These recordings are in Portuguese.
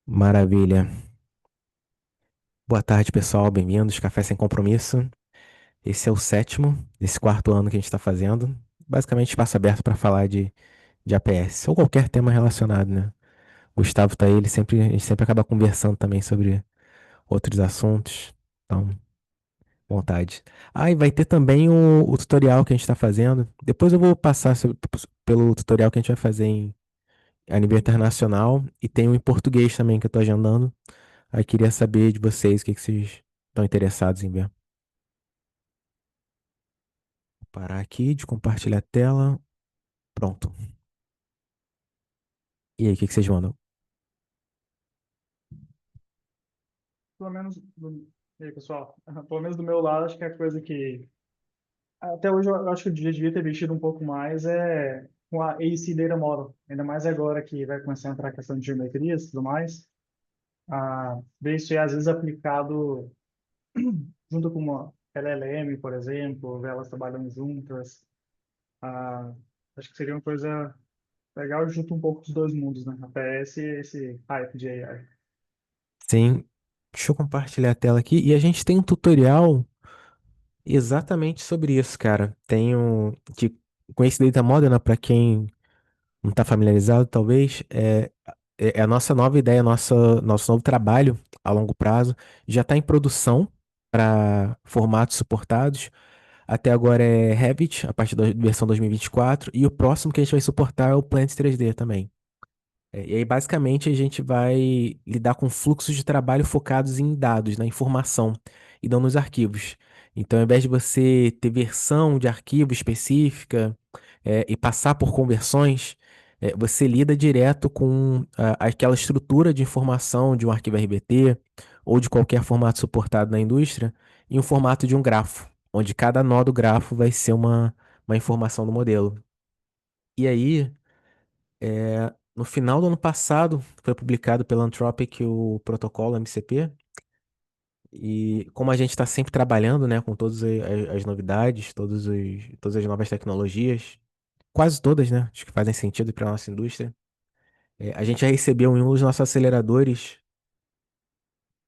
Maravilha. Boa tarde, pessoal. Bem-vindos. Café Sem Compromisso. Esse é o sétimo desse quarto ano que a gente está fazendo. Basicamente, espaço aberto para falar de APS ou qualquer tema relacionado, né? Gustavo tá aí, a gente sempre acaba conversando também sobre outros assuntos. Então, vontade. Ah, e vai ter também o tutorial que a gente está fazendo. Depois eu vou passar pelo tutorial que a gente vai fazer a nível internacional e tem um em português também que eu tô agendando. Aí queria saber de vocês o que vocês estão interessados em ver. Vou parar aqui de compartilhar a tela. Pronto. E aí, o que vocês mandam? Pelo menos, e aí, pessoal, pelo menos do meu lado, acho que a coisa que até hoje eu acho que eu devia ter mexido um pouco mais é com a AC Data Model, ainda mais agora que vai começar a entrar a questão de geometrias e tudo mais, ver isso é às vezes aplicado junto com uma LLM, por exemplo, ver elas trabalhando juntas. Ah, acho que seria uma coisa legal junto um pouco dos dois mundos, né? Até esse hype de AI. Sim. Deixa eu compartilhar a tela aqui. E a gente tem um tutorial exatamente sobre isso, cara. Tem que com esse Data Model, né, para quem não está familiarizado, talvez, é a nossa nova ideia, nosso novo trabalho a longo prazo. Já está em produção para formatos suportados. Até agora é Revit, a partir da versão 2024. E o próximo que a gente vai suportar é o Plant 3D também. E aí, basicamente, a gente vai lidar com fluxos de trabalho focados em dados, na informação, e não nos arquivos. Então, ao invés de você ter versão de arquivo específica, e passar por conversões, você lida direto com aquela estrutura de informação de um arquivo RBT ou de qualquer formato suportado na indústria, em um formato de um grafo, onde cada nó do grafo vai ser uma informação do modelo. E aí. No final do ano passado, foi publicado pela Anthropic o protocolo MCP. E como a gente está sempre trabalhando, né, com todas as novidades, todas as novas tecnologias, quase todas, né, acho que fazem sentido para a nossa indústria, a gente já recebeu em um dos nossos aceleradores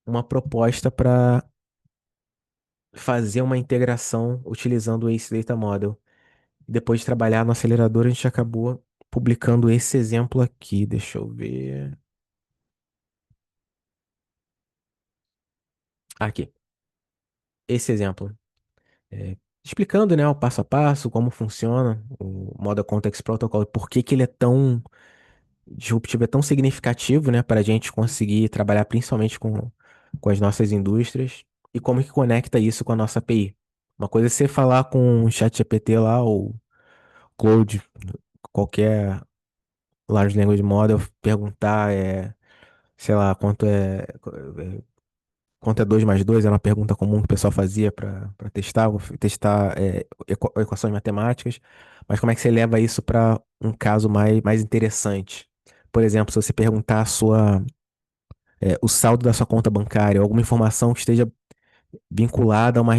uma proposta para fazer uma integração utilizando o Ace Data Model. Depois de trabalhar no acelerador, a gente acabou publicando esse exemplo aqui. Deixa eu ver. Aqui, esse exemplo. Explicando, né, o passo a passo, como funciona o Model Context Protocol e por que que ele é tão disruptivo, é tão significativo, né, para a gente conseguir trabalhar principalmente com as nossas indústrias e como que conecta isso com a nossa API. Uma coisa é você falar com o ChatGPT lá, ou Claude, qualquer Large Language Model, perguntar, sei lá, quanto é 2 mais 2 era uma pergunta comum que o pessoal fazia para testar equações matemáticas. Mas como é que você leva isso para um caso mais interessante? Por exemplo, se você perguntar o saldo da sua conta bancária, alguma informação que esteja vinculada a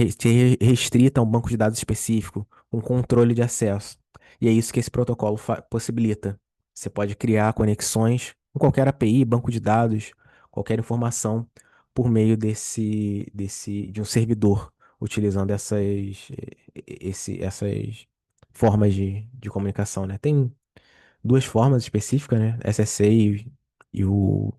restrita a um banco de dados específico, um controle de acesso. E é isso que esse protocolo possibilita. Você pode criar conexões com qualquer API, banco de dados, qualquer informação por meio de um servidor, utilizando essas formas de comunicação, né? Tem duas formas específicas, né? SSA e o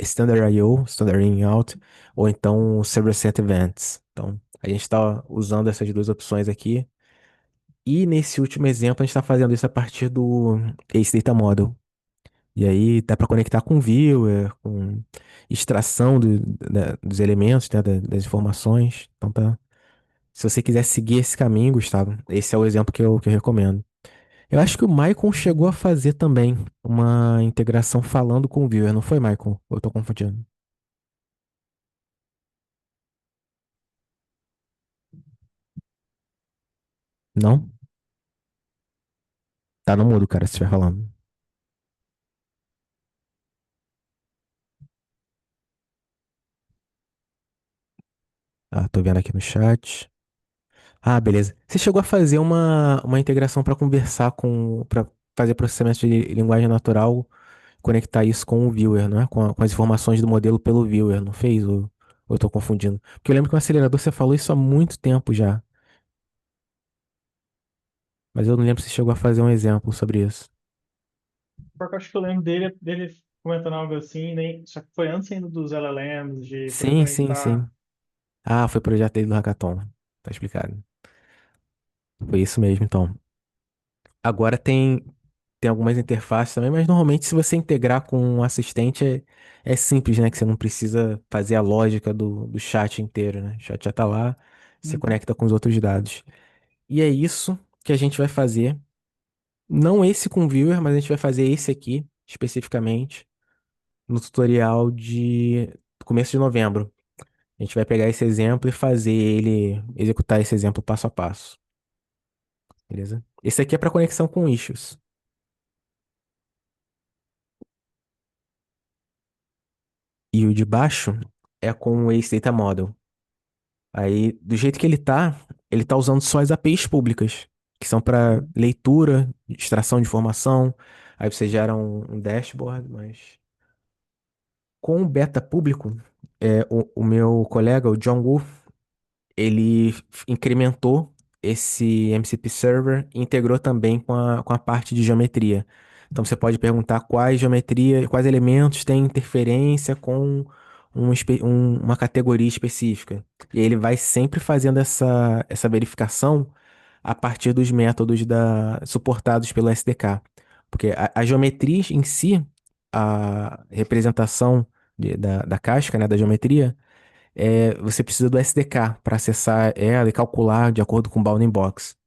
Standard I/O, Standard In/Out, ou então o Server Sent Events. Então, a gente está usando essas duas opções aqui. E nesse último exemplo, a gente está fazendo isso a partir do Ace Data Model. E aí dá para conectar com Viewer, com extração dos elementos, né, das informações. Então tá. Se você quiser seguir esse caminho, Gustavo, esse é o exemplo que eu recomendo. Eu acho que o Maicon chegou a fazer também uma integração falando com o Viewer, não foi, Maicon? Ou eu tô confundindo? Não? Tá no mudo, cara, se estiver falando. Ah, tô vendo aqui no chat. Ah, beleza. Você chegou a fazer uma integração para conversar para fazer processamento de linguagem natural conectar isso com o viewer, não é? Com as informações do modelo pelo viewer, não fez? Ou eu tô confundindo? Porque eu lembro que o acelerador você falou isso há muito tempo já, mas eu não lembro se você chegou a fazer um exemplo sobre isso. Porque eu acho que eu lembro dele comentando algo assim, nem, só que foi antes ainda dos LLMs, de poder Sim, sim, conectar. sim. Ah, foi o projeto dele do Hackathon. Tá explicado. Foi isso mesmo, então. Agora tem algumas interfaces também, mas normalmente se você integrar com um assistente é simples, né? Que você não precisa fazer a lógica do chat inteiro, né? O chat já tá lá, você Uhum, conecta com os outros dados. E é isso que a gente vai fazer. Não esse com viewer, mas a gente vai fazer esse aqui, especificamente, no tutorial de começo de novembro. A gente vai pegar esse exemplo e fazer ele executar esse exemplo passo a passo, beleza? Esse aqui é para conexão com issues. E o de baixo é com o Ace Data Model. Aí, do jeito que ele tá usando só as APIs públicas, que são para uhum, leitura, extração de informação. Aí você gera um dashboard, mas com o beta público, o meu colega, o John Woo, ele incrementou esse MCP Server e integrou também com a parte de geometria. Então você pode perguntar quais geometria, quais elementos têm interferência com uma categoria específica. E ele vai sempre fazendo essa verificação a partir dos métodos suportados pelo SDK. Porque a geometria em si, a representação da casca, né, da geometria, você precisa do SDK para acessar ela e calcular de acordo com o Bounding Box.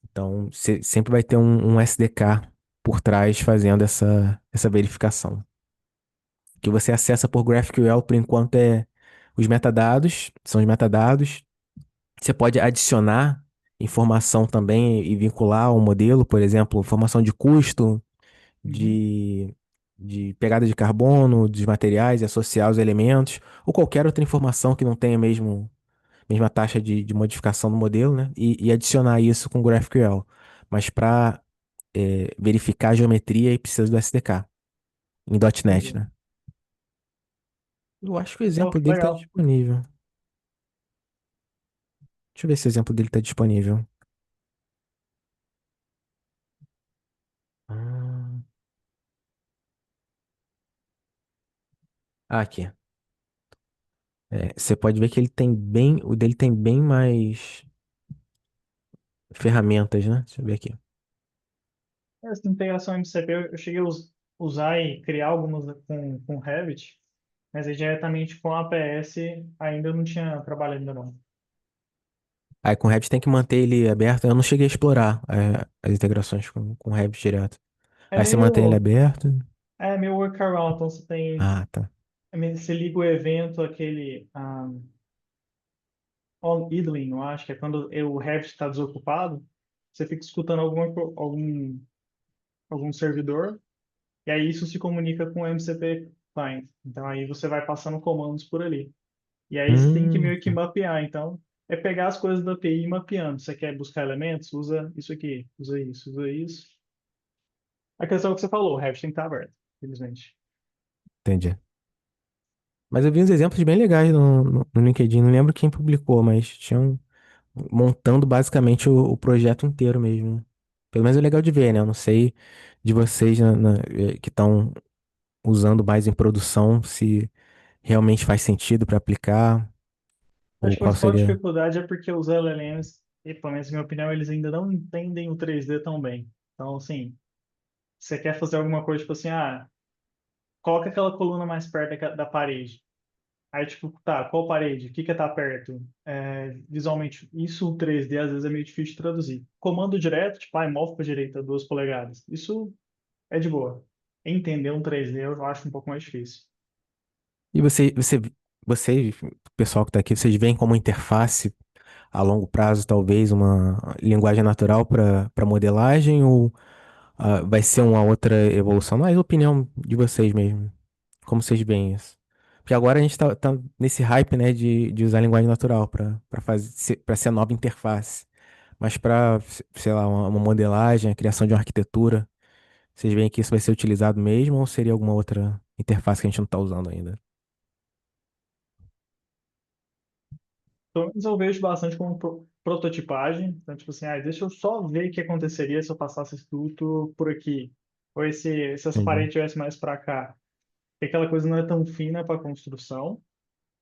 Então, você sempre vai ter um SDK por trás fazendo essa verificação. Que você acessa por GraphQL, por enquanto, os metadados, são os metadados. Você pode adicionar informação também e vincular ao modelo, por exemplo, informação de custo, uhum. de, de pegada de carbono, dos materiais e associar os elementos, ou qualquer outra informação que não tenha mesma taxa de modificação do modelo, né? E adicionar isso com GraphQL. Mas para verificar a geometria, aí precisa do SDK, em .NET, Entendi. né? Eu acho que o Pô, exemplo dele está legal. disponível. Deixa eu ver se o exemplo dele está disponível. Ah, aqui. Você pode ver que o dele tem bem mais ferramentas, né? Deixa eu ver aqui. Essa integração MCP eu cheguei a usar e criar algumas com Revit, mas aí diretamente com a APS ainda não tinha trabalho ainda não. Aí com o Revit tem que manter ele aberto. Eu não cheguei a explorar as integrações com o Revit direto. É Aí você mantém ele meio, aberto. é meio workaround, então você tem, Ah, tá. você liga o evento, aquele on idling, eu acho que é quando o Revit está desocupado, você fica escutando algum servidor, e aí isso se comunica com o MCP client. Então aí você vai passando comandos por ali. E aí você tem que meio que Tá. mapear. Então, é pegar as coisas da API e ir mapeando. Você quer buscar elementos? Usa isso aqui, usa isso, usa isso. A questão que você falou, o Revit tem que estar aberto, infelizmente. Entendi. Mas eu vi uns exemplos bem legais no LinkedIn. Não lembro quem publicou, mas tinham montando basicamente o projeto inteiro mesmo. Pelo menos é legal de ver, né? Eu não sei de vocês que estão usando mais em produção, se realmente faz sentido para aplicar, ou Acho que a qual principal seria. dificuldade é porque os LLMs, e pelo menos na minha opinião, eles ainda não entendem o 3D tão bem. Então, assim, você quer fazer alguma coisa, tipo assim, coloca aquela coluna mais perto da parede. Aí, tipo, tá, qual parede? O que que tá perto? Visualmente, isso 3D às vezes é meio difícil de traduzir. Comando direto, tipo, move pra direita 2 polegadas. Isso é de boa. Entender um 3D eu acho um pouco mais difícil. E você, pessoal que tá aqui, vocês veem como interface a longo prazo, talvez, uma linguagem natural para modelagem, ou vai ser uma outra evolução? Mas a opinião de vocês mesmo. Como vocês veem isso? Porque agora a gente tá nesse hype, né, de usar linguagem natural para fazer para ser a nova interface. Mas para, sei lá, uma modelagem, a criação de uma arquitetura, Vocês veem que isso vai ser utilizado mesmo ou seria alguma outra interface que a gente não está usando ainda? Pelo menos eu vejo bastante como prototipagem. Então, tipo assim, deixa eu só ver o que aconteceria se eu passasse esse duto por aqui. Ou se essa Entendi. parede tivesse mais para cá. Porque aquela coisa não é tão fina para construção.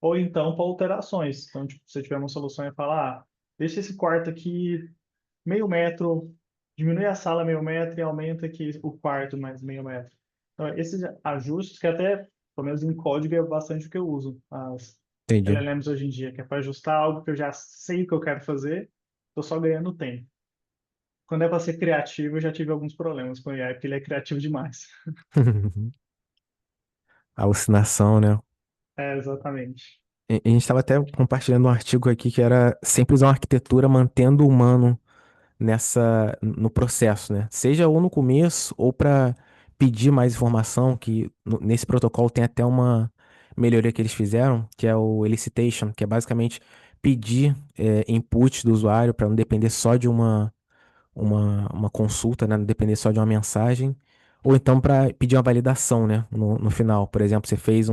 Ou então para alterações. Então, tipo, se você tiver uma solução e falar, deixa esse quarto aqui meio metro, diminui a sala meio metro e aumenta aqui o quarto mais meio metro. Então, esses ajustes que até, pelo menos em código, é bastante o que eu uso, as Entendi. LLMs hoje em dia, que é para ajustar algo que eu já sei o que eu quero fazer, estou só ganhando tempo. Quando é para ser criativo, eu já tive alguns problemas com o AI, porque ele é criativo demais. Alucinação, né? É, exatamente. A gente estava até compartilhando um artigo aqui que era sempre usar uma arquitetura mantendo o humano no processo, né? Seja ou no começo ou para pedir mais informação, que nesse protocolo tem até uma melhoria que eles fizeram, que é o elicitation, que é basicamente pedir input do usuário para não depender só de uma consulta, né? Não depender só de uma mensagem, ou então para pedir uma validação, né? No final, por exemplo, você fez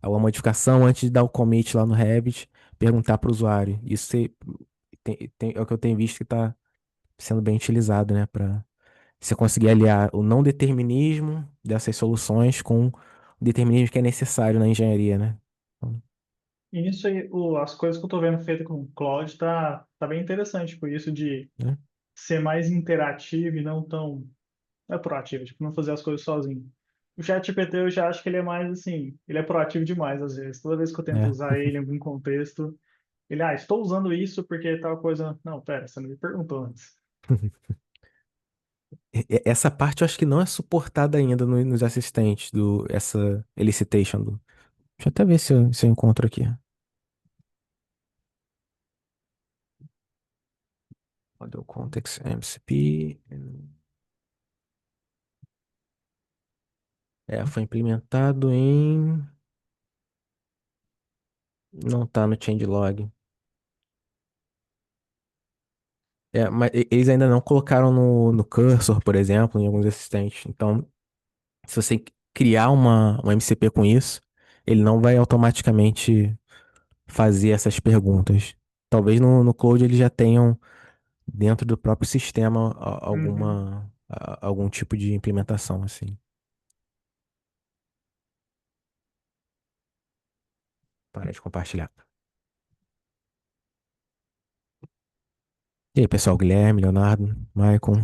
alguma modificação antes de dar o commit lá no Rabbit, perguntar para o usuário. Isso é o que eu tenho visto que está sendo bem utilizado, né? Para você conseguir aliar o não determinismo dessas soluções com o determinismo que é necessário na engenharia, né? Então, E nisso aí, as coisas que eu estou vendo feita com o Claude tá bem interessante, por isso de né? ser mais interativo e não tão é proativo, tipo, não fazer as coisas sozinho. O ChatGPT eu já acho que ele é mais assim, ele é proativo demais às vezes. Toda vez que eu tento É. usar ele em algum contexto, ele, estou usando isso porque tal coisa. Não, pera, você não me perguntou antes. Essa parte eu acho que não é suportada ainda nos assistentes essa elicitation deixa eu até ver se eu encontro aqui. Model Context MCP. Foi implementado em. Não tá no changelog. Mas eles ainda não colocaram no cursor, por exemplo, em alguns assistentes. Então, se você criar um MCP com isso, ele não vai automaticamente fazer essas perguntas. Talvez no Cloud eles já tenham dentro do próprio sistema Uhum. algum tipo de implementação, assim. Para de compartilhar. E aí, pessoal, Guilherme, Leonardo, Maicon.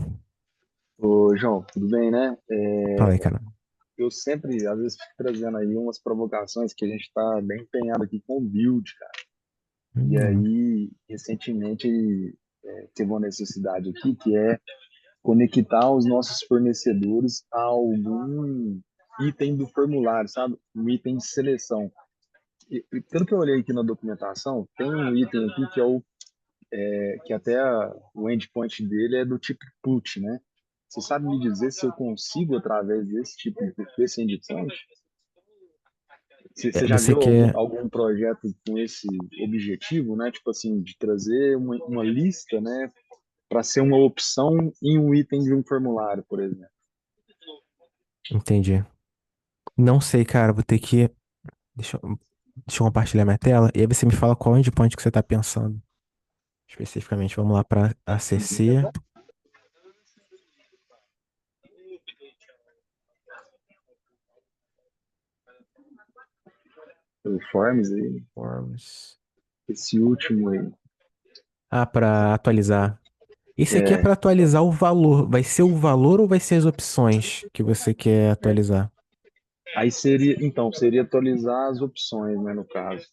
Ô, João, tudo bem, né? Fala aí, cara. Eu sempre, às vezes, fico trazendo aí umas provocações que a gente está bem empenhado aqui com o build, cara. E Não. aí, recentemente, teve uma necessidade aqui que é conectar os nossos fornecedores a algum item do formulário, sabe? Um item de seleção. E pelo que eu olhei aqui na documentação, tem um item aqui que é que até o endpoint dele é do tipo put, né? Você sabe me dizer se eu consigo, através desse tipo, desse endpoint? Você já Você viu algum, quer. algum projeto com esse objetivo, né? Tipo assim, de trazer uma lista, né? Para ser uma opção em um item de um formulário, por exemplo. Entendi. Não sei, cara. Vou ter que. Deixa eu compartilhar minha tela. E aí você me fala qual endpoint que você está pensando. Especificamente, vamos lá para ACC. O Forms aí, Forms. esse último aí. Para atualizar. Esse aqui é É, para atualizar o valor. Vai ser o valor ou vai ser as opções que você quer atualizar? aí seria, então, seria atualizar as opções, né, no caso.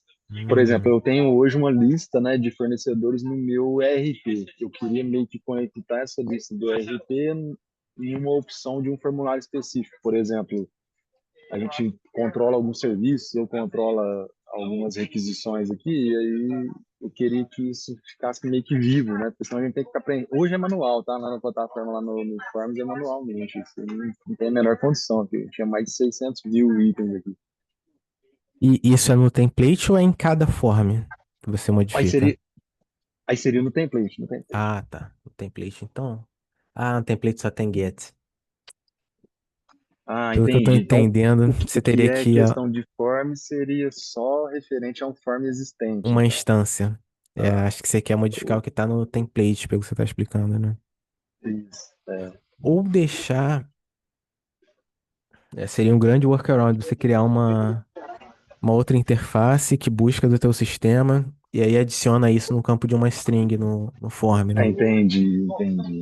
Por exemplo, Hum, eu tenho hoje uma lista, né, de fornecedores no meu ERP. Eu queria meio que conectar essa lista do ERP em uma opção de um formulário específico. Por exemplo, a gente controla alguns serviços, eu controla algumas requisições aqui, e aí eu queria que isso ficasse meio que vivo, né? Porque senão a gente tem que ficar aprendendo. Hoje é manual, tá? Lá na plataforma, lá no Forms é manualmente. Isso não tem a menor condição aqui. Tinha mais de 600 mil itens aqui. E isso é no template ou é em cada form que você Aí modifica? seria, aí seria no template, no template. Ah, tá. No template, então. Ah, no template só tem get. Ah, Pelo que eu tô entendi. Então, entendendo, o você que teria é que questão de form seria só referente a um form existente, uma então. instância. É, Ah, acho que você quer modificar o que tá no template, pelo que você tá explicando, né? isso. É. Ou deixar, seria um grande workaround você criar uma outra interface que busca do teu sistema e aí adiciona isso no campo de uma string no form, Ah, né? entendi, entendi.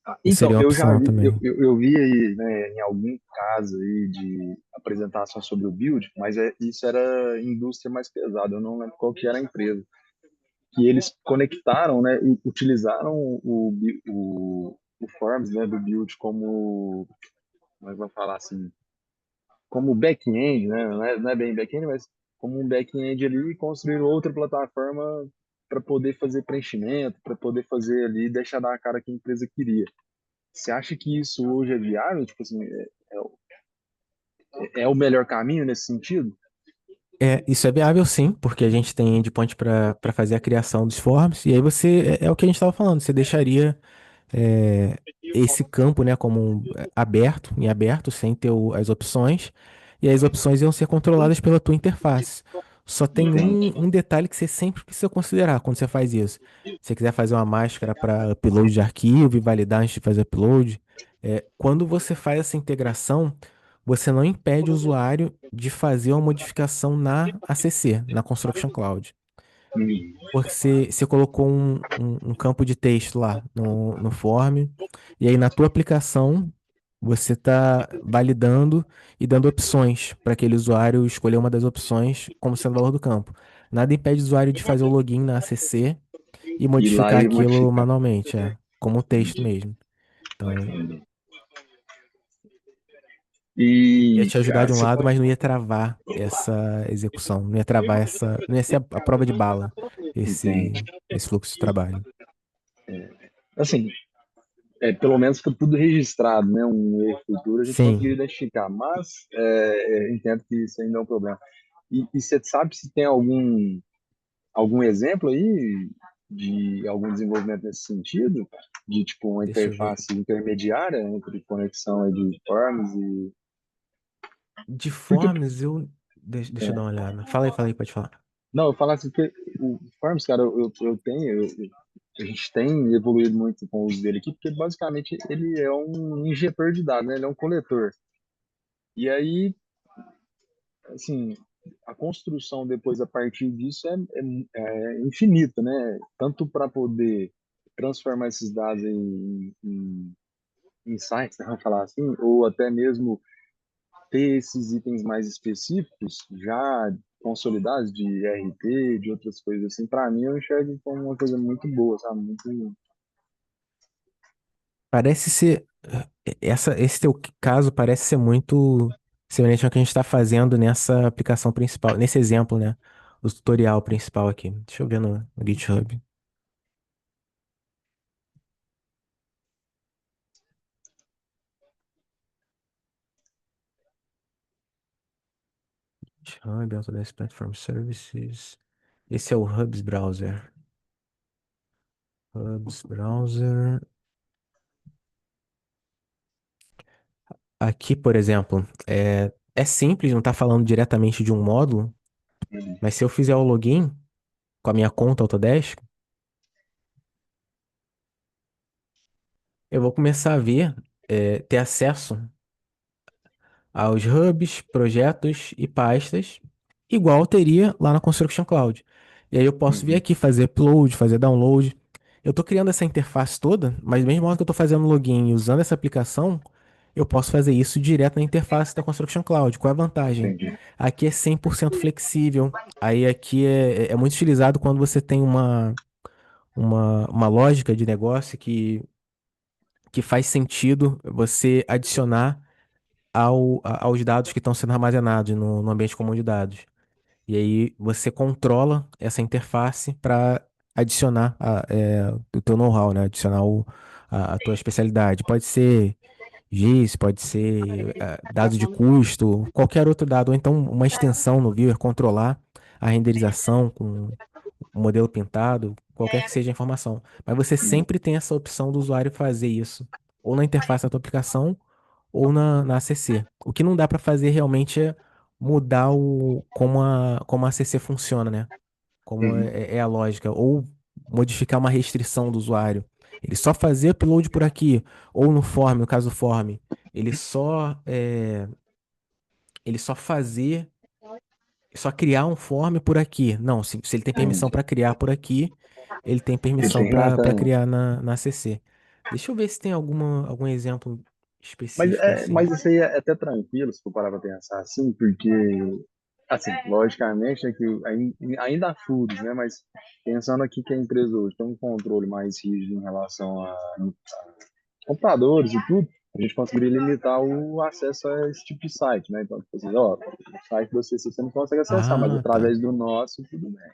Ah, Isso então, seria uma eu já opção vi, também. eu vi aí, né, em algum caso aí de apresentação sobre o build, mas isso era indústria mais pesada, eu não lembro qual que era a empresa, que eles conectaram, né, e utilizaram o Forms, né, do build como, como é que vai falar assim, como back-end, né, não é bem back-end, mas como um back-end ali e construir outra plataforma para poder fazer preenchimento, para poder fazer ali, deixar dar a cara que a empresa queria. Você acha que isso hoje é viável? Tipo assim, é o melhor caminho nesse sentido? Isso é viável sim, porque a gente tem endpoint para fazer a criação dos forms, e aí é o que a gente estava falando, você deixaria é, esse campo, né, como aberto, em aberto, sem ter as opções, e as opções iam ser controladas pela tua interface. Só tem Entende? um detalhe que você sempre precisa considerar quando você faz isso. Se você quiser fazer uma máscara para upload de arquivo e validar antes de fazer upload, quando você faz essa integração, você não impede o usuário de fazer uma modificação na ACC, na Construction Cloud. Hum. Porque você colocou um campo de texto lá no form, e aí na tua aplicação você está validando e dando opções para aquele usuário escolher uma das opções como sendo o valor do campo. Nada impede o usuário de fazer o login na ACC e Ir lá modificar e aquilo modificar. manualmente, como um texto Entendi, mesmo. Então, entendi. ia E te ajudar de um você lado, pode. mas não ia travar essa execução, não ia travar não ia ser a prova de bala, Entende? esse fluxo de trabalho. Assim, pelo menos fica tudo registrado, né? Um erro futuro a gente conseguiu Sim, identificar, mas entendo que isso ainda é um problema. E você sabe se tem algum exemplo aí de algum desenvolvimento nesse sentido? De tipo uma deixa eu ver. interface intermediária entre conexão aí de forms e. De Porque, forms, deixa eu dar uma olhada. Fala aí, pode falar. não, eu falo assim, porque o Forms, cara, a gente tem evoluído muito com o uso dele aqui, porque basicamente ele é um injetor de dados, né? Ele é um coletor. E aí, assim, a construção depois a partir disso é infinita, né? Tanto para poder transformar esses dados em insights, né, vamos falar assim, ou até mesmo ter esses itens mais específicos já consolidados de RT, de outras coisas assim, para mim eu enxergo como uma coisa muito boa, sabe? Muito. Parece ser. Esse teu caso parece ser muito semelhante ao que a gente está fazendo nessa aplicação principal, nesse exemplo, né? O tutorial principal aqui. Deixa eu ver no GitHub. GitHub, Autodesk Platform Services. Esse é o Hubs Browser. Hubs Browser. Aqui, por exemplo, é simples, não está falando diretamente de um módulo, mas se eu fizer o login com a minha conta Autodesk, eu vou começar a ver, ter acesso aos hubs, projetos e pastas, igual teria lá na Construction Cloud. E aí eu posso vir Uhum, aqui fazer upload, fazer download. Eu estou criando essa interface toda, mas mesmo na hora que eu estou fazendo login e usando essa aplicação, eu posso fazer isso direto na interface da Construction Cloud. Qual é a vantagem? entendi. Aqui é 100% flexível. Aí aqui é muito utilizado quando você tem uma lógica de negócio que faz sentido você adicionar aos dados que estão sendo armazenados no ambiente comum de dados. E aí você controla essa interface para adicionar o teu know-how, né? Adicionar a tua especialidade. Pode ser GIS, pode ser dados de custo, qualquer outro dado, ou então uma extensão no viewer, controlar a renderização com o modelo pintado, qualquer que seja a informação. Mas você sempre tem essa opção do usuário fazer isso, ou na interface da tua aplicação, ou na ACC. O que não dá para fazer realmente é mudar como a ACC funciona, né? Como Uhum. é a lógica, ou modificar uma restrição do usuário. Ele só fazer upload por aqui, ou no form, no caso do form, ele só, ele só fazer, só criar um form por aqui. Não, se ele tem permissão para criar por aqui, ele tem Ele permissão tem que matar, para né? criar na ACC. Deixa eu ver se tem algum exemplo Mas, específico assim. mas isso aí é até tranquilo, se for parar pra pensar assim, porque, assim, logicamente, é que ainda há furos, né? Mas pensando aqui que a empresa hoje tem um controle mais rígido em relação a computadores e tudo, a gente conseguiria limitar o acesso a esse tipo de site, né? Então, tipo assim, ó, o site do CC você não consegue acessar, mas Ah, tá. através do nosso, tudo bem.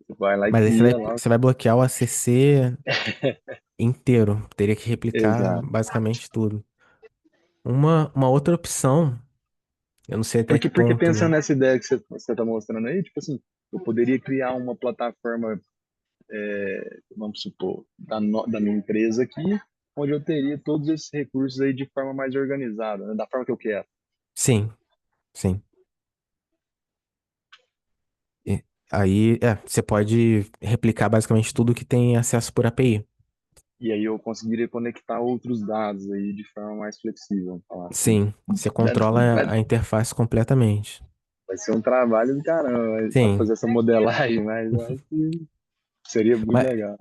Você vai lá e Mas aí cria lá. você vai bloquear o ACC inteiro. Teria que replicar Exato. basicamente tudo. Uma outra opção, eu não sei até que Porque pensando ponto. nessa ideia que você está mostrando aí, tipo assim, eu poderia criar uma plataforma, vamos supor, da minha empresa aqui, onde eu teria todos esses recursos aí de forma mais organizada, né? Da forma que eu quero. Sim, sim. E aí, você pode replicar basicamente tudo que tem acesso por API. E aí eu conseguiria conectar outros dados aí de forma mais flexível, vamos falar assim. Sim, você Vai, controla vai- a interface completamente. vai ser um trabalho do caramba para Sim, fazer essa modelagem, mas eu acho que seria muito mas legal.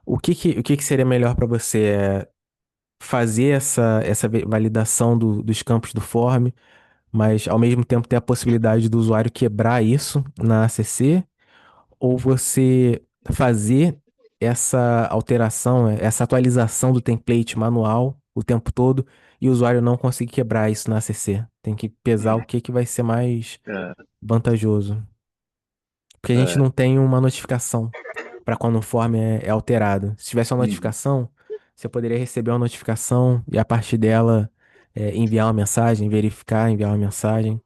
o que que seria melhor para você? É fazer essa validação dos campos do form, mas ao mesmo tempo ter a possibilidade do usuário quebrar isso na ACC? Ou você fazer essa alteração, essa atualização do template manual o tempo todo e o usuário não conseguir quebrar isso na ACC? Tem que pesar o que que vai ser mais É, vantajoso. Porque a gente é, não tem uma notificação para quando o form é alterado. Se tivesse uma uhum. notificação, você poderia receber uma notificação e a partir dela enviar uma mensagem, verificar, enviar uma mensagem.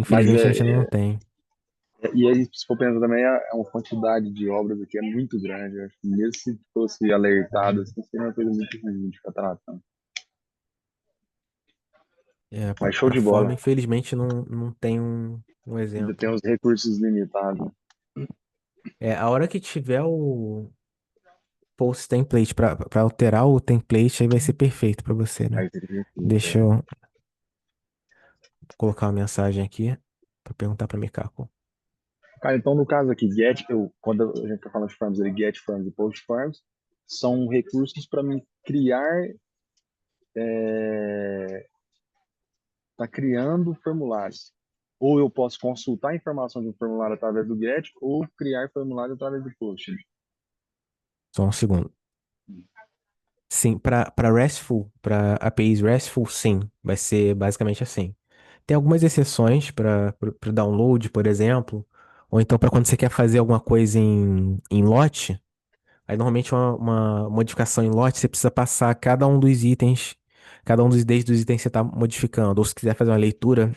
Mas Infelizmente a gente ainda não tem. e aí, se for pensar também, é uma quantidade de obras aqui é muito grande. Eu acho que mesmo se fosse alertado, assim, seria uma coisa muito ruim de ficar tratando. Mas show Para de forma, bola. infelizmente não tem um Ainda tem exemplo. os recursos limitados. A hora que tiver o post template para alterar o template, aí vai ser perfeito para você, né? Aí seria perfeito, Deixa é. eu colocar uma mensagem aqui para perguntar para Mikako. Cara, então no caso aqui, quando a gente está falando de forms, get forms e post forms, são recursos para mim criar, tá criando formulários. Ou eu posso consultar a informação de um formulário através do get, ou criar formulário através do post. Só um segundo. Sim, para RESTful, para APIs RESTful, sim, vai ser basicamente assim. Tem algumas exceções para o download, por exemplo, ou então para quando você quer fazer alguma coisa em lote. Aí normalmente uma modificação em lote, você precisa passar cada um dos itens, cada um dos IDs dos itens que você está modificando. Ou se quiser fazer uma leitura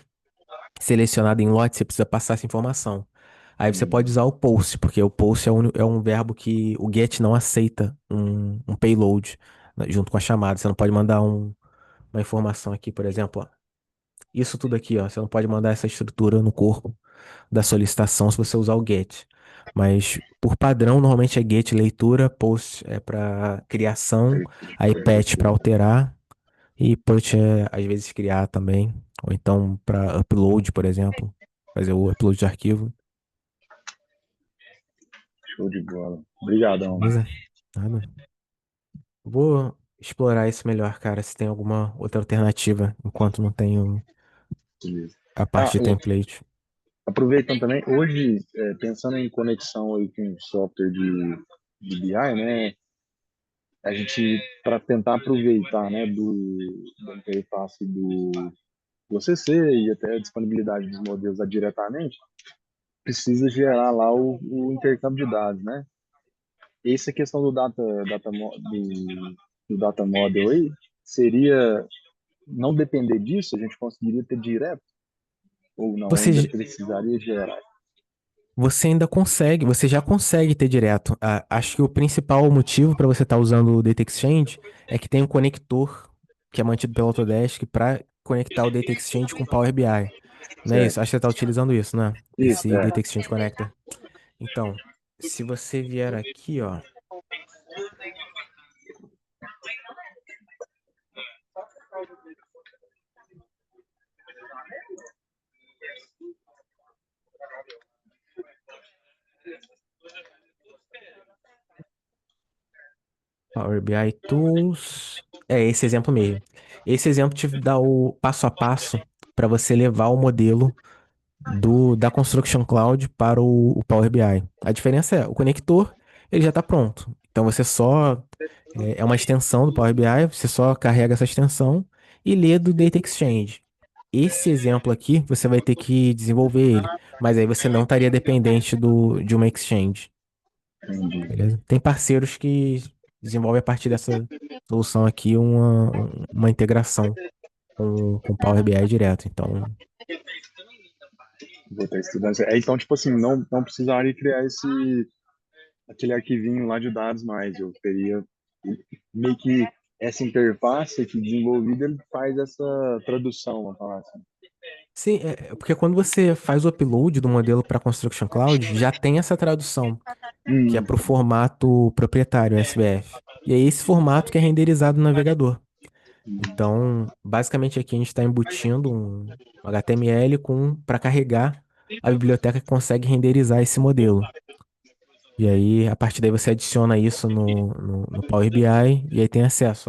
selecionada em lote, você precisa passar essa informação. Aí você pode Hum, usar o post, porque o post é um verbo que o get não aceita um payload, né, junto com a chamada. Você não pode mandar uma informação aqui, por exemplo, ó. Isso tudo aqui, ó. Você não pode mandar essa estrutura no corpo da solicitação se você usar o get. Mas por padrão, normalmente é get leitura, post é para criação, aí patch para alterar e put é às vezes criar também, ou então para upload, por exemplo, fazer o upload de arquivo. show de bola. Obrigadão. Beleza? Nada. Vou explorar isso melhor, cara, se tem alguma outra alternativa, enquanto não tenho Beleza. a Ah, parte de template. aproveitando também, hoje, pensando em conexão aí com software de BI, né? A gente, para tentar aproveitar, né, da interface do OCC e até a disponibilidade dos modelos diretamente, precisa gerar lá o intercâmbio de dados, né? Essa questão do data model aí seria não depender disso, a gente conseguiria ter direto ou não, ainda Você, precisaria gerar. você ainda consegue, você já consegue ter direto. Acho que o principal motivo para você estar usando o Data Exchange é que tem um conector que é mantido pelo Autodesk para conectar o Data Exchange com o Power BI. Não é isso? Certo. Acho que você está utilizando isso, né? Isso, Esse é. Data Exchange Connector. Então, se você vier aqui, ó, Power BI Tools. É esse exemplo mesmo. Esse exemplo te dá o passo a passo para você levar o modelo da Construction Cloud para o Power BI. A diferença é, o conector, ele já está pronto. Então você só, é uma extensão do Power BI, você só carrega essa extensão e lê do Data Exchange. Esse exemplo aqui, você vai ter que desenvolver ele, mas aí você não estaria dependente de uma Exchange, Entendi. beleza? Tem parceiros que desenvolvem a partir dessa solução aqui uma integração com o Power BI direto. Então, Vou estar estudando. Então, tipo assim, não precisaria criar aquele arquivinho lá de dados mais. Eu teria meio que essa interface aqui desenvolvida, ele faz essa tradução, vamos falar assim. sim, porque quando você faz o upload do modelo para Construction Cloud, já tem essa tradução, que é Hum, para o formato proprietário, SVF. E é esse formato que é renderizado no navegador. Então, basicamente aqui a gente está embutindo um HTML para carregar a biblioteca que consegue renderizar esse modelo. E aí, a partir daí, você adiciona isso no Power BI e aí tem acesso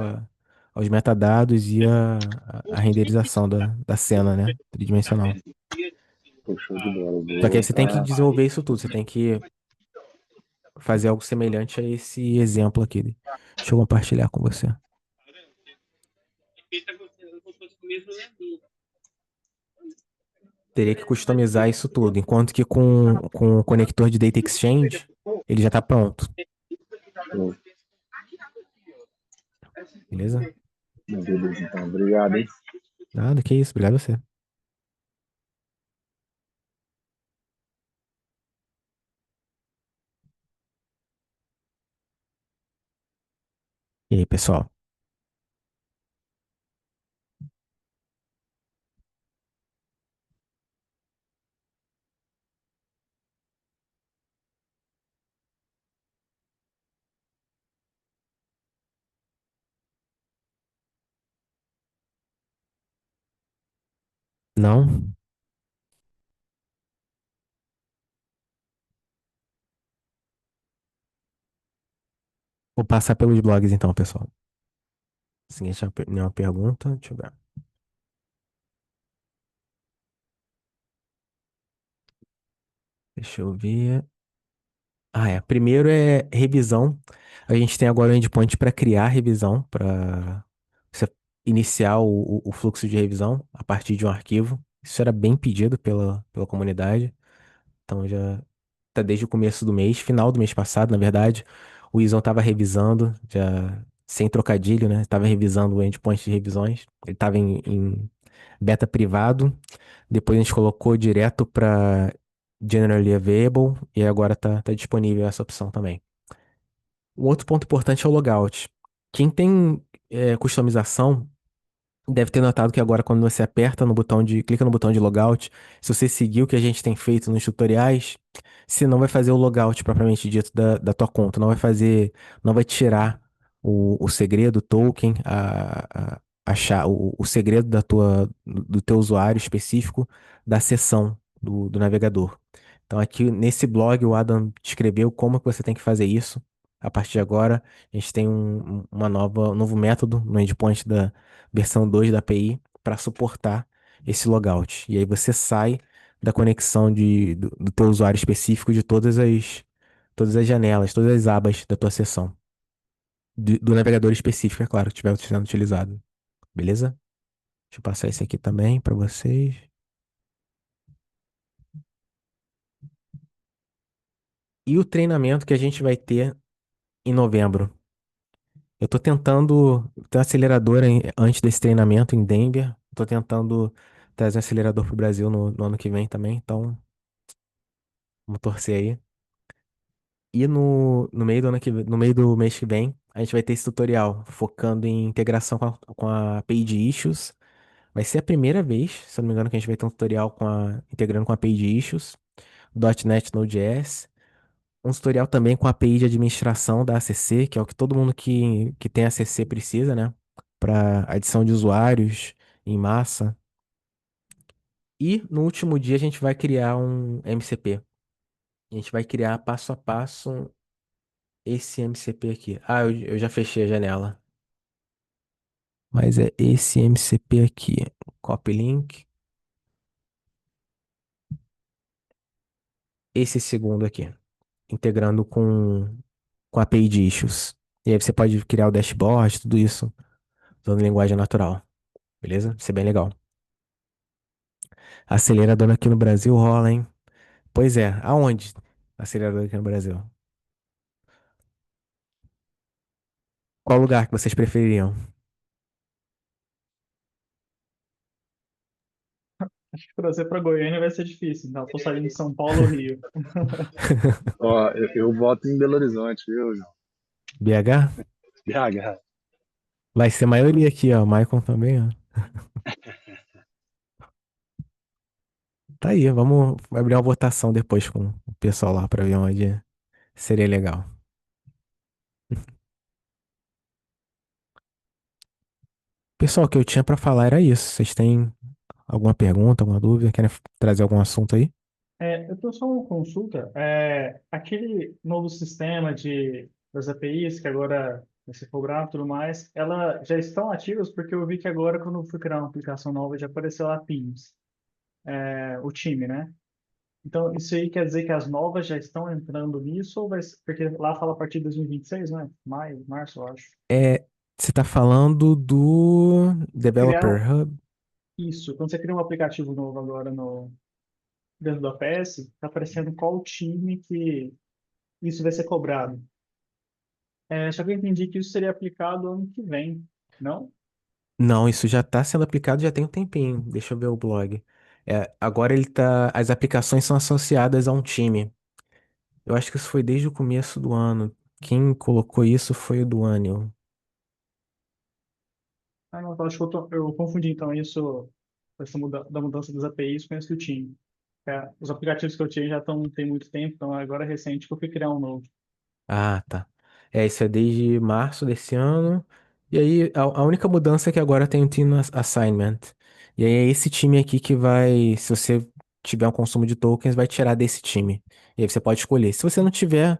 aos metadados e a renderização da cena, né? Tridimensional. pô, show de bola. Só que Vou aí você tem que tá... desenvolver isso tudo, você tem que fazer algo semelhante a esse exemplo aqui. Deixa eu compartilhar com você. Teria que customizar isso tudo, enquanto que com o conector de Data Exchange, ele já está pronto, Pô, beleza? beleza, então. Obrigado, hein? Nada, que isso, obrigado a você. E aí, pessoal? Não? Vou passar pelos blogs então, pessoal. Seguinte, nenhuma pergunta, deixa eu ver. Deixa eu ver. Ah, é. Primeiro é revisão. A gente tem agora o endpoint para criar revisão, para você iniciar o fluxo de revisão a partir de um arquivo. Isso era bem pedido pela comunidade. Então já tá desde o começo do mês, final do mês passado, na verdade. O Izon estava revisando, já sem trocadilho, né? Estava revisando o endpoint de revisões. Ele estava em beta privado. Depois a gente colocou direto para Generally Available e agora tá disponível essa opção também. Um outro ponto importante é o logout. Quem tem customização deve ter notado que agora quando você clica no botão de logout, se você seguir o que a gente tem feito nos tutoriais, você não vai fazer o logout propriamente dito da tua conta, não vai tirar o segredo, o token, o segredo do teu usuário específico da seção do navegador. Então aqui nesse blog o Adam descreveu como que você tem que fazer isso. A partir de agora, a gente tem um novo método no endpoint da versão 2 da API para suportar esse logout. E aí você sai da conexão do teu usuário específico de todas as janelas, todas as abas da tua sessão. Do navegador específico, é claro, que estiver sendo utilizado. Beleza? Deixa eu passar esse aqui também para vocês. E o treinamento que a gente vai ter em novembro. Eu tô tentando ter um acelerador antes desse treinamento em Denver. Tô tentando trazer um acelerador pro Brasil no ano que vem também. Então, vamos torcer aí. E no meio no meio do mês que vem, a gente vai ter esse tutorial focando em integração com a API de issues Vai ser a primeira vez, se eu não me engano, que a gente vai ter um tutorial integrando com a API de Issues, .NET Node.js, um tutorial também com a API de administração da ACC, que é o que todo mundo que tem ACC precisa, né? Para adição de usuários em massa. E no último dia a gente vai criar um MCP. A gente vai criar passo a passo esse MCP aqui. Ah, eu já fechei a janela. Mas é esse MCP aqui. Copy link. Esse segundo aqui. Integrando com a API de issues. E aí você pode criar o dashboard, tudo isso, usando linguagem natural. Beleza? Isso é bem legal. Acelerador aqui no Brasil rola, hein? Pois é, aonde? Acelerador aqui no Brasil. Qual lugar que vocês prefeririam? Acho que trazer para Goiânia vai ser difícil. Então, eu tô saindo de São Paulo ou Rio. Ó, eu voto em Belo Horizonte, viu, João? BH? BH. Vai ser maioria aqui, ó. Maicon também, ó. Tá aí, vamos abrir uma votação depois com o pessoal lá pra ver onde seria legal. Pessoal, o que eu tinha pra falar era isso. Vocês têm alguma pergunta, alguma dúvida? Querem trazer algum assunto aí? Eu tô só uma consulta. Aquele novo sistema das APIs que agora vai ser cobrado e tudo mais, elas já estão ativas porque eu vi que agora, quando eu fui criar uma aplicação nova, já apareceu lá Teams, o time, né? Então, isso aí quer dizer que as novas já estão entrando nisso, ou porque lá fala a partir de 2026, né? Maio, março, eu acho. É, você tá falando do Criar Developer Hub? isso. Quando você cria um aplicativo novo agora no, dentro do APS, está aparecendo qual time que isso vai ser cobrado. Só que eu entendi que isso seria aplicado ano que vem, não? Não, isso já tá sendo aplicado já tem um tempinho. Deixa eu ver o blog. É, agora ele tá. As aplicações são associadas a um time. Eu acho que isso foi desde o começo do ano. Quem colocou isso foi o Duanio. Ah, não, eu acho que eu confundi então isso, da mudança das APIs com esse do time. Os aplicativos que eu tinha já estão tem muito tempo, então agora é recente que eu fui criar um novo. Ah, tá. É, isso é desde março desse ano. E aí, a única mudança é que agora tem o Team Assignment. E aí, é esse time aqui que vai, se você tiver um consumo de tokens, vai tirar desse time. E aí você pode escolher. Se você não tiver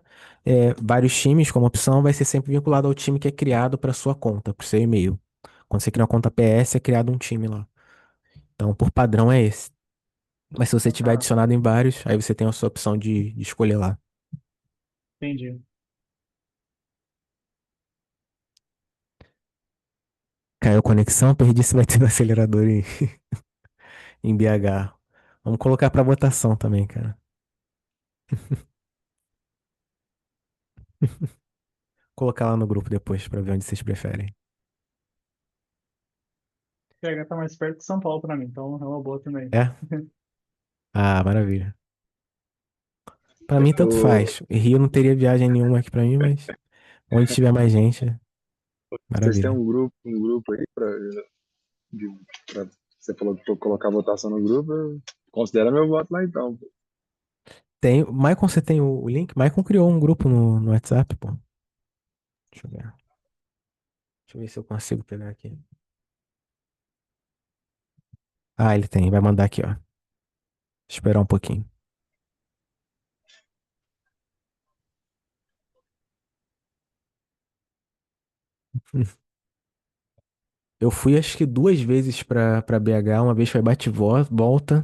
vários times como opção, vai ser sempre vinculado ao time que é criado para sua conta, para seu e-mail. Quando você cria uma conta PS, é criado um time lá. Então, por padrão é esse. Mas se você Ah, tiver tá, adicionado em vários, aí você tem a sua opção de escolher lá. entendi. Caiu a conexão, perdi se vai ter no acelerador em BH. Vamos colocar pra votação também, cara. Colocar lá no grupo depois pra ver onde vocês preferem. PH tá mais perto de São Paulo para mim, então é uma boa também. É? Ah, maravilha. Pra mim, tanto Eu, faz. Rio não teria viagem nenhuma aqui pra mim, mas onde tiver mais gente, vocês têm maravilha. um grupo aí pra você falou que colocar votação no grupo, considera meu voto lá então. Tem, Maicon, você tem o link? Maicon criou um grupo no WhatsApp, pô. Deixa eu ver. Deixa eu ver se eu consigo pegar aqui. Ah, ele tem. Vai mandar aqui, ó. Esperar um pouquinho. Eu fui acho que duas vezes pra BH. Uma vez foi bate e volta.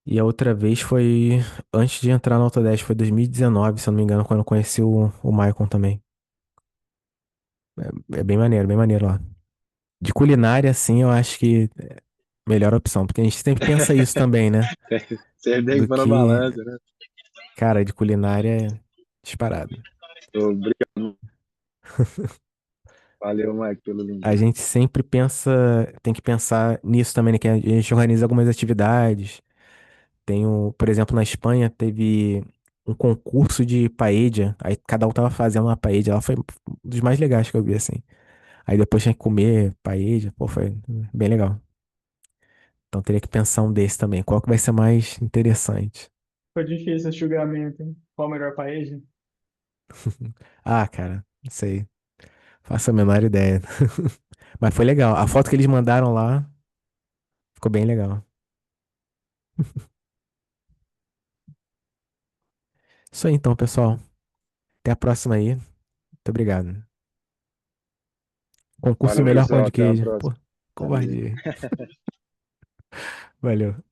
E a outra vez foi antes de entrar no Autodesk, foi 2019, se eu não me engano, quando eu conheci o Maicon também. É bem maneiro lá. De culinária, assim, eu acho que melhor opção, porque a gente sempre pensa isso também, né? Você tem Do que pôr na que, balança, né? cara, de culinária é disparado. Obrigado. Valeu, Mike, pelo link. A gente sempre pensa, tem que pensar nisso também, né? Que a gente organiza algumas atividades. Tem por exemplo, na Espanha teve um concurso de paella, aí cada um tava fazendo uma paella, ela foi um dos mais legais que eu vi, assim. Aí depois tinha que comer paella. Pô, foi bem legal. Então teria que pensar um desse também. Qual que vai ser mais interessante? Foi difícil esse julgamento, hein? Qual o melhor país? Ah, cara, não sei. Faço a menor ideia. Mas foi legal. A foto que eles mandaram lá ficou bem legal. Isso aí então, pessoal. Até a próxima aí. Muito obrigado. Concurso do Valeu, melhor pão José. de Até a queijo. Pô, próxima. Valeu. covardia. Valeu.